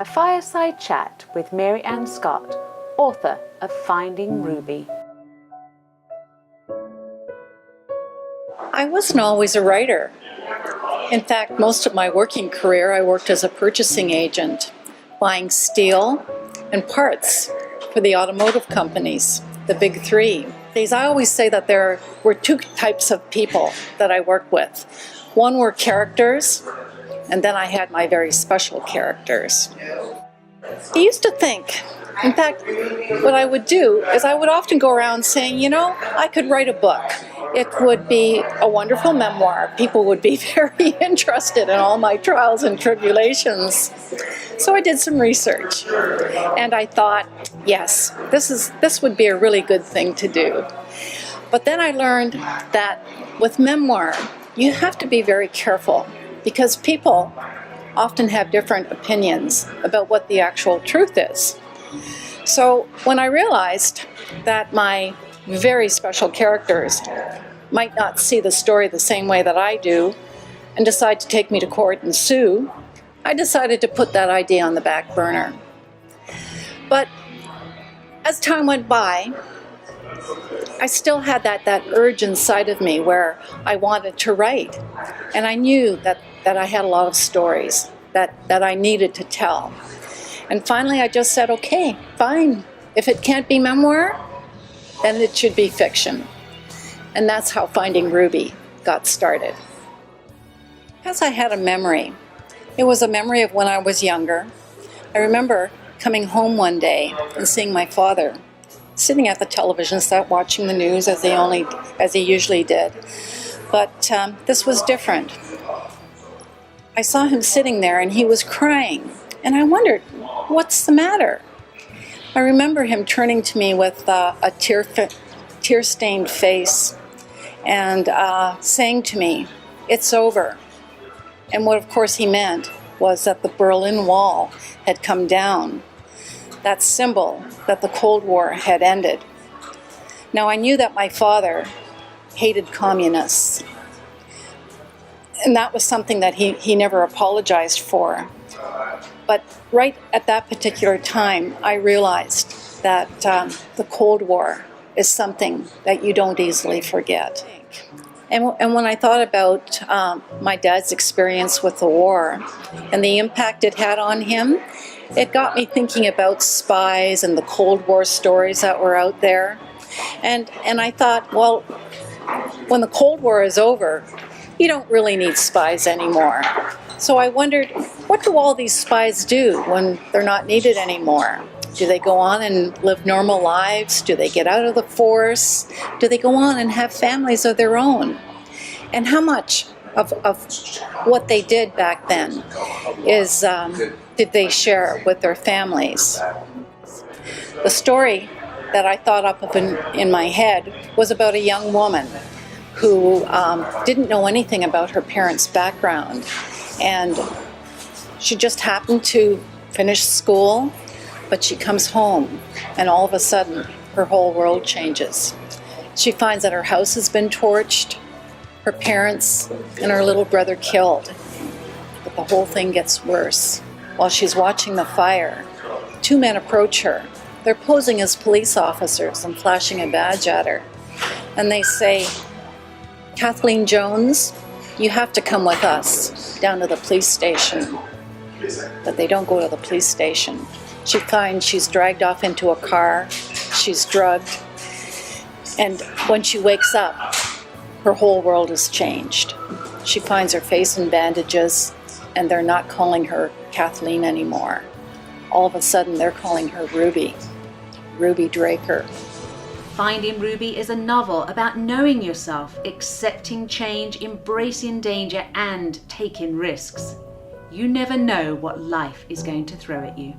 A fireside chat with Marianne Scott, author of Finding Ruby. I wasn't always a writer. In fact, most of my working career I worked as a purchasing agent, buying steel and parts for the automotive companies, the big three. I always say that there were two types of people that I worked with. One were characters, and then I had my very special characters. I used to think, in fact, what I would do is I would often go around saying, I could write a book. It would be a wonderful memoir. People would be very interested in all my trials and tribulations. So I did some research, and I thought, yes, this would be a really good thing to do. But then I learned that with memoir, you have to be very careful, because people often have different opinions about what the actual truth is. So when I realized that my very special characters might not see the story the same way that I do and decide to take me to court and sue, I decided to put that idea on the back burner. But as time went by, I still had that urge inside of me where I wanted to write. And I knew that I had a lot of stories that I needed to tell. And finally I just said, okay, fine. If it can't be memoir, then it should be fiction. And that's how Finding Ruby got started. Because I had a memory. It was a memory of when I was younger. I remember coming home one day and seeing my father sitting at the television set watching the news as he usually did. But this was different. I saw him sitting there and he was crying. And I wondered, what's the matter? I remember him turning to me with a tear-stained face and saying to me, "It's over." And what of course he meant was that the Berlin Wall had come down, that symbol that the Cold War had ended. Now I knew that my father hated communists, and that was something that he never apologized for. But right at that particular time, I realized that the Cold War is something that you don't easily forget. And when I thought about my dad's experience with the war and the impact it had on him, it got me thinking about spies and the Cold War stories that were out there. And I thought, well, when the Cold War is over, you don't really need spies anymore. So I wondered, what do all these spies do when they're not needed anymore? Do they go on and live normal lives? Do they get out of the force? Do they go on and have families of their own? And how much of what they did back then did they share with their families? The story that I thought up of in my head was about a young woman who didn't know anything about her parents' background. And she just happened to finish school, but she comes home and all of a sudden her whole world changes. She finds that her house has been torched, her parents and her little brother killed. But the whole thing gets worse. While she's watching the fire, two men approach her. They're posing as police officers and flashing a badge at her. And they say, "Kathleen Jones, you have to come with us down to the police station." But they don't go to the police station. She finds she's dragged off into a car, she's drugged, and when she wakes up, her whole world has changed. She finds her face in bandages, and they're not calling her Kathleen anymore. All of a sudden, they're calling her Ruby, Ruby Draker. Finding Ruby is a novel about knowing yourself, accepting change, embracing danger, and taking risks. You never know what life is going to throw at you.